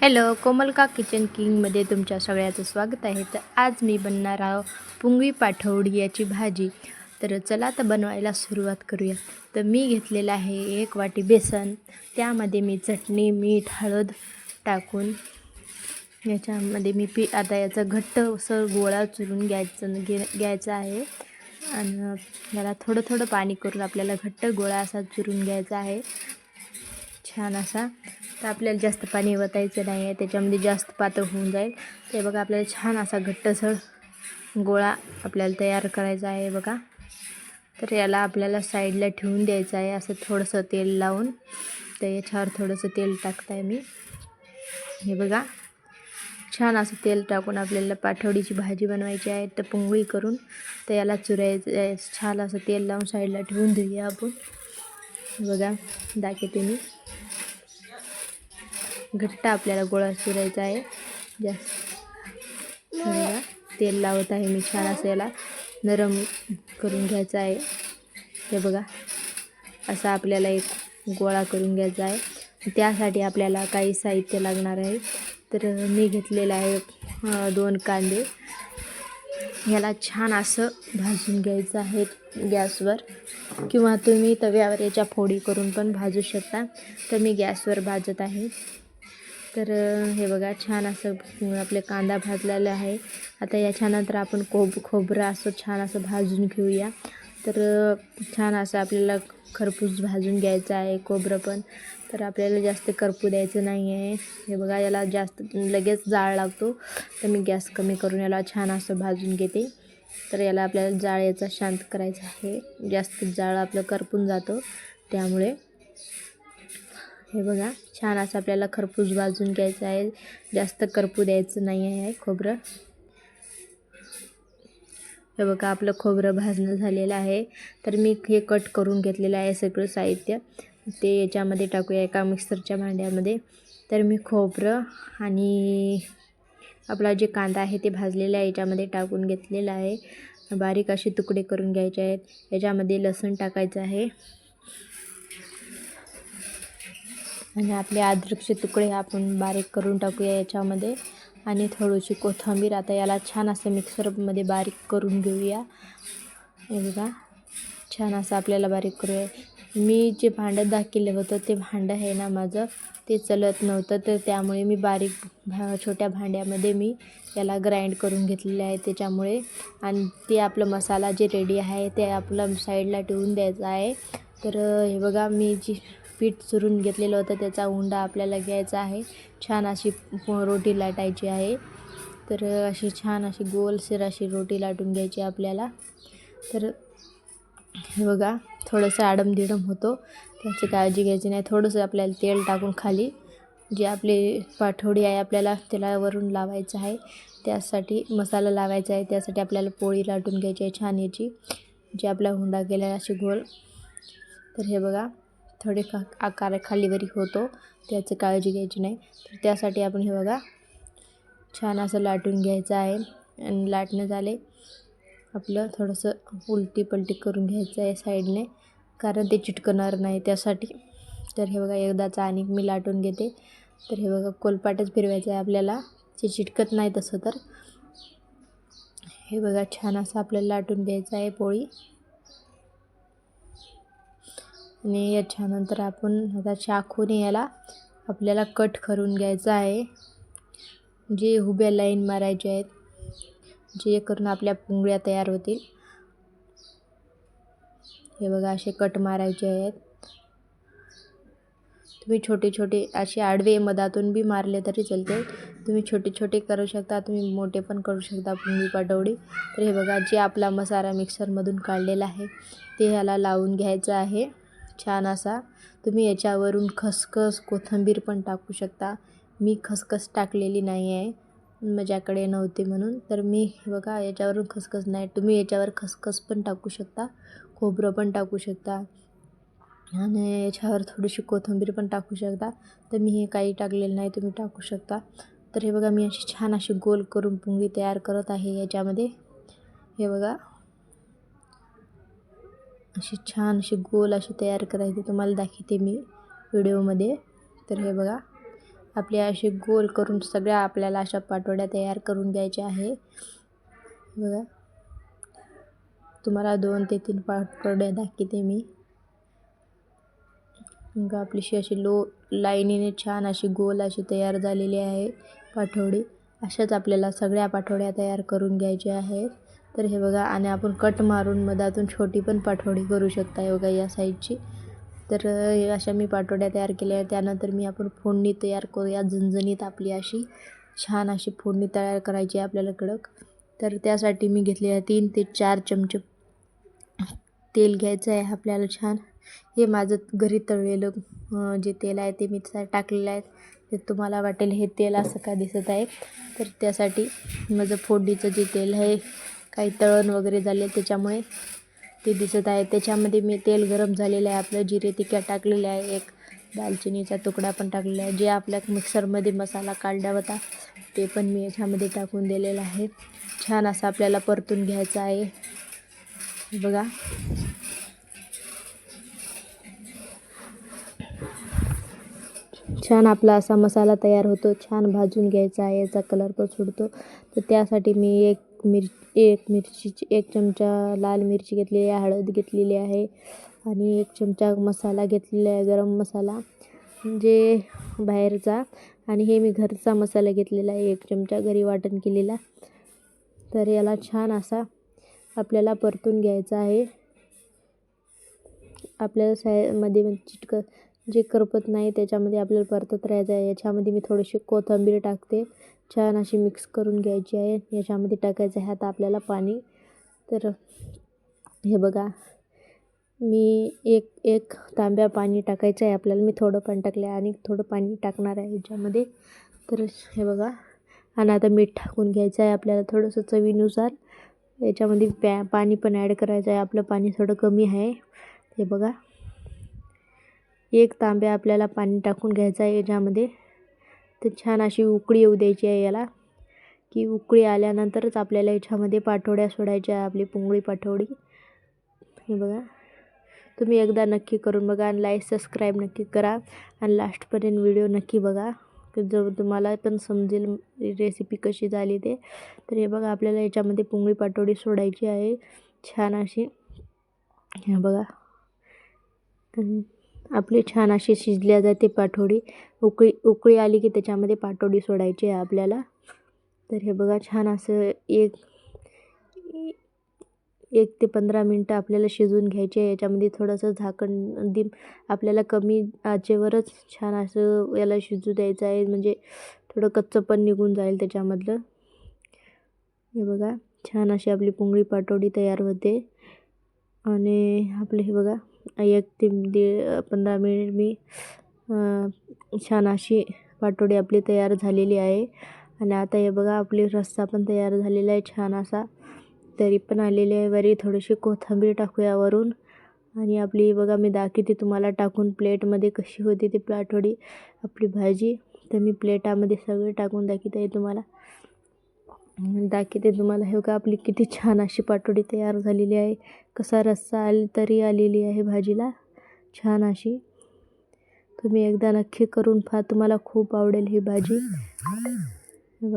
Hello, कोमलका kitchen किंगमध्ये तुमच्या सगळ्याचं स्वागत आहे. तर आज मी बनणार आहोत पुंगवी पाठवडी याची भाजी. तर चला तर बनवायला सुरुवात करूया. तर मी घेतलेलं आहे 1 वाटी बेसन. त्यामध्ये मी चटणी, मीठ, हळद टाकून याच्यामध्ये मी आता याचा घट्ट असं गोळा चुरून घ्यायचा आहे. आणि याला थोडं थोडं पाणी करून आपल्याला घट्ट गोळा असा चुरून घ्यायचा आहे, छान असा. तर आपल्याला जास्त पाणी ओतायचं नाही आहे, त्याच्यामध्ये जास्त पातळ होऊन जाईल. ते बघा, आपल्याला छान असा घट्टसर गोळा आपल्याला तयार करायचा आहे बघा. तर याला आपल्याला साईडला ठेवून द्यायचं आहे असं थोडंसं तेल लावून. तर याच्यावर थोडंसं तेल टाकत आहे मी. हे बघा, छान असं तेल टाकून आपल्याला पाठवडीची भाजी बनवायची आहे. तर पुंगळी करून तर याला चुरायचं आहे. छान असं तेल लावून साईडला ठेवून देऊया आपण. बघा, दाखवते मी. घट्ट आपल्याला गोळा चुरायचा आहे जास्त. बघा, तेल लावत आहे मी. छान असं याला नरम करून घ्यायचं आहे. हे बघा, असा आपल्याला एक गोळा करून घ्यायचा आहे. त्यासाठी आपल्याला काही साहित्य लागणार आहे. तर मी घेतलेलं आहे 2 कांदे. याला छान असं भाजून घ्यायचं आहे गॅसवर, किंवा तुम्ही तव्यावर याच्या फोडी करून पण भाजू शकता. तर मी गॅसवर भाजत आहे. तर हे बघा, छान असं आपले कांदा भाजलेला आहे. आता याच्यानंतर आपण खोबरं असं छान असं भाजून घेऊया. तर छान असं आपल्याला खरपूस भाजून घ्यायचं आहे खोबरं पण. तर आपल्याला जास्त करपू द्यायचं नाही आहे. हे बघा, याला जास्त लगेच जाळ लागतो. तर मी गॅस कमी करून याला छान असं भाजून घेते. तर याला आपल्याला जाळ याचा शांत करायचा आहे. जास्त जाळ आपलं करपून जातो त्यामुळे. हे बघा, छान असं आपल्याला खरपूस भाजून घ्यायचं आहे, जास्त करपू द्यायचं नाही आहे खोबरं. हे बघा, आपलं खोबरं भाजणं झालेलं आहे. तर मी हे कट करून घेतलेलं आहे सगळं साहित्य. ते याच्यामध्ये टाकूया एका मिक्सरच्या भांड्यामध्ये. तर मी खोबरं आणि आपला जे कांदा आहे ते भाजलेला आहे याच्यामध्ये टाकून घेतलेला आहे. बारीक असे तुकडे करून घ्यायचे आहेत. याच्यामध्ये लसूण टाकायचं आहे आणि आपले अद्रकचे तुकडे आपण बारीक करून टाकूया याच्यामध्ये, आणि थोडीशी कोथिंबीर. आता याला छान असं मिक्सरमध्ये बारीक करून घेऊया. हे बघा, छान असं आपल्याला बारीक करूया. मी जे भांडं दाखवलं होतं ते भांडं आहे ना माझं, ते चलत नव्हतं. तर त्यामुळे मी छोट्या भांड्यामध्ये मी याला ग्राइंड करून घेतलेलं आहे त्याच्यामुळे. आणि ते आपलं मसाला जे रेडी आहे ते आपलं साईडला ठेवून द्यायचं आहे. तर हे बघा, मी जी पीठ चुरून घेतलेलं होतं त्याचा उंडा आपल्याला घ्यायचा आहे. छान अशी रोटी लाटायची आहे. तर अशी छान अशी गोलसर अशी रोटी लाटून घ्यायची आपल्याला. तर हे बघा, थोडंसं आडमदिडम होतो, त्याची काळजी घ्यायची नाही. थोडंसं आपल्याला तेल टाकून खाली जे आपली पाठवडी आहे आपल्याला त्याला वरून लावायचं आहे. त्यासाठी मसाला लावायचा आहे. त्यासाठी आपल्याला पोळी लाटून घ्यायची आहे छान याची, जे आपला हुंडा केलेला अशी गोल. तर हे बघा, थोडे आकार खालीवरी होतो, त्याची काळजी घ्यायची नाही. तर त्यासाठी आपण हे बघा छान असं लाटून घ्यायचं आहे. आणि लाटणं झाले आपलं थोडंसं उलटी पलटी करून घ्यायचं आहे साईडने, कारण ते चिटकणार नाही त्यासाठी. तर हे बघा, एकदाचा आणि मी लाटून घेते. तर हे बघा, कोलपाटच फिरवायचं आहे आपल्याला, ते चिटकत नाही तसं. तर हे बघा, छान असं आपल्याला लाटून घ्यायचं आहे पोळी. आणि याच्यानंतर आपण आता चाकूने याला आपल्याला कट करून घ्यायचं आहे. जे उभ्या लाईन मारायचे आहेत, जे करून आपल्या पुंगळ्या तयार होतील. हे बघा, असे कट मारायचे आहेत. तुम्ही छोटे छोटे असे आडवे मधातून बी मारले तरी चालते. तुम्ही छोटे छोटे करू शकता, तुम्ही मोठे पण करू शकता पुंगळी पाटवडी. तर हे बघा, जे आपला मसाला मिक्सरमधून काढलेला आहे ते ह्याला लावून घ्यायचं आहे छान असा. तुम्ही याच्यावरून खसखस कोथिंबीर पण टाकू शकता. मी खसखस टाकलेली नाही आहे, माझ्याकडे नव्हते म्हणून. तर मी हे बघा, याच्यावरून खसखस नाही, तुम्ही याच्यावर खसखस पण टाकू शकता, खोबरं पण टाकू शकता, आणि याच्यावर थोडीशी कोथिंबीर पण टाकू शकता. तर मी हे काही टाकलेलं नाही, तुम्ही टाकू शकता. तर हे बघा, मी अशी छान अशी गोल करून पुंगळी तयार करत आहे याच्यामध्ये. हे बघा, अशी छान अशी गोल अशी तयार करायची, तुम्हाला दाखवते मी व्हिडिओमध्ये. तर हे बघा, आपले असे गोल करून सगळ्या आपल्याला अशा पाटोड्या तयार करून घ्यायच्या आहे. बघा तुम्हाला 2 ते 3 पाटोड्या दाखवते मी. मग आपलीशी अशी लाईनीने छान अशी गोल अशी तयार झालेली आहे पाटोडी. अशाच आपल्याला सगळ्या पाटोड्या तयार करून घ्यायच्या आहेत. तर हे बघा, आणि आपण कट मारून मधातून छोटी पण पाटोडी करू शकता. हे बघा या साईडची. तर अशा मी पाटोड्या तयार केल्या आहेत. त्यानंतर मी आपण फोडणी तयार करूया. झणझणीत आपली अशी छान अशी फोडणी तयार करायची आहे आपल्याला कडक. तर त्यासाठी मी घेतले आहे 3 ते 4 चमचे तेल घ्यायचं आहे आपल्याला छान. हे माझं घरी तळलेलं जे तेल आहे ते मी टाकलेलं आहे. ते तुम्हाला वाटेल हे तेल असं का दिसत आहे, तर त्यासाठी माझं फोडणीचं जे तेल आहे काही तळण वगैरे झाले त्याच्यामुळे ते दिसत आहे. त्याच्यामध्ये मी तेल गरम झालेलं आहे. आपलं जिरे तिखट टाकलेले आहे. एक दालचिनीचा तुकडा पण टाकलेला आहे. जे आपल्या मिक्सरमध्ये मसाला काढला होता ते पण मी याच्यामध्ये टाकून दिलेलं आहे. छान असं आपल्याला परतून घ्यायचं आहे. बघा छान आपला असा मसाला तयार होतो. छान भाजून घ्यायचा आहे. याचा कलर पण सुटतो. तर त्यासाठी मी एक चमचा लाल मिरची घेतलेली आहे, हळद घेतलेली आहे आणि 1 चमचा मसाला घेतलेला आहे, गरम मसाला म्हणजे बाहेरचा. आणि हे मी घरचा मसाला घेतलेला आहे 1 चमचा घरी वाटण केलेला. तर याला छान असा आपल्याला परतून घ्यायचा आहे. आपल्याला मध्ये जे करपत नाही त्याच्यामध्ये आपल्याला परतत राहायचं आहे. याच्यामध्ये मी थोडीशी कोथिंबीर टाकते. छान अशी मिक्स करून घ्यायची आहे. याच्यामध्ये टाकायचं आहे आता आपल्याला पाणी. तर हे बघा मी एक तांब्या पाणी टाकायचं आहे आपल्याला. मी थोडं पाणी टाकलं आहे आणि थोडं पाणी टाकणार आहे याच्यामध्ये. तर हे बघा, आणि आता मीठ टाकून घ्यायचं आहे आपल्याला थोडंसं चवीनुसार. याच्यामध्ये पाणी पण ॲड करायचं आहे. आपलं पाणी थोडं कमी आहे. हे बघा 1 तांब्या आपल्याला पाणी टाकून घ्यायचं आहे याच्यामध्ये. तर छान अशी उकळी येऊ द्यायची आहे याला, की उकळी आल्यानंतरच आपल्याला याच्यामध्ये पाटोड्या सोडायच्या आहे, आपली पुंगळी पाटोडी. हे बघा तुम्ही एकदा नक्की करून बघा आणि लाईक सबस्क्राईब नक्की करा आणि लास्टपर्यंत व्हिडिओ नक्की बघा, जर तुम्हाला पण समजेल रेसिपी कशी झाली ते. तर हे बघा आपल्याला याच्यामध्ये पुंगळी पाटोडी सोडायची आहे छान अशी. हे बघा आपली छान अशी शिजल्या जाते पाटोडी. उकळी आली की त्याच्यामध्ये पाटोडी सोडायची आहे आपल्याला. तर हे बघा छान असं 1 ते 15 मिनटं आपल्याला शिजवून घ्यायचे आहे. याच्यामध्ये थोडंसं झाकण आपल्याला कमी आचेवरच छान असं याला शिजू द्यायचं आहे, म्हणजे थोडं कच्चं पण निघून जाईल त्याच्यामधलं. हे बघा छान अशी आपली पुंगळी पाटोडी तयार होते. आणि आपले हे बघा 1 ते 15 मिनिट मी छान अशी पाटोडी आपली तयार झालेली आहे. आणि आता हे बघा आपली रस्सा पण तयार झालेला आहे छान असा, तरी पण आलेली आहे. वरी थोडीशी कोथिंबीर टाकूया वरून. आणि आपली बघा मी दाखवते तुम्हाला टाकून प्लेटमध्ये कशी होती ती पाटोडी आपली भाजी. तर मी प्लेटामध्ये सगळे टाकून दाखवते तुम्हाला. हे बघा आपली किती छान अशी पाटोडी तयार झालेली आहे. कसा रस्सा तरी आलेली आहे भाजीला छान अशी. तुम्ही एकदा नक्की करून पहा, तुम्हाला खूप आवडेल ही भाजी. हे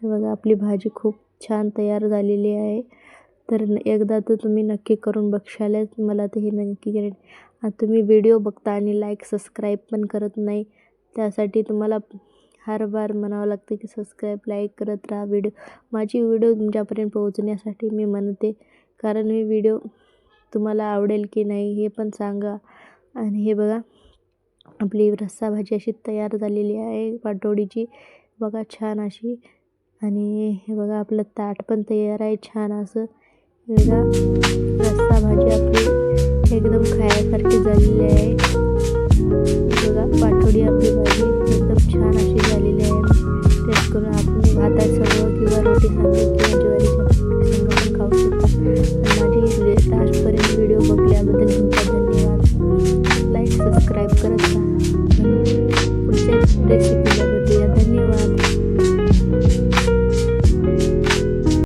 बघा आपली भाजी खूप छान तयार झालेली आहे. तर एकदा तर तुम्ही नक्की करून बघशालच, मला तर हे नक्की करेल. तुम्ही व्हिडिओ बघता आणि लाईक सबस्क्राईब पण करत नाही, त्यासाठी तुम्हाला हर बार म्हणावं लागतं की सबस्क्राईब लाईक करत राहा. माझी व्हिडिओ तुमच्यापर्यंत पोहोचण्यासाठी मी म्हणते, कारण मी व्हिडिओ तुम्हाला आवडेल की नाही हे पण सांगा. आणि हे बघा आपली रस्सा भाजी अशी तयार झालेली आहे पाटोडीची बघा छान अशी. आणि हे बघा आपलं ताट पण तयार आहे छान असं. हे बघा रस्सा भाजी आपली एकदम खाण्यासारखी झालेली आहे.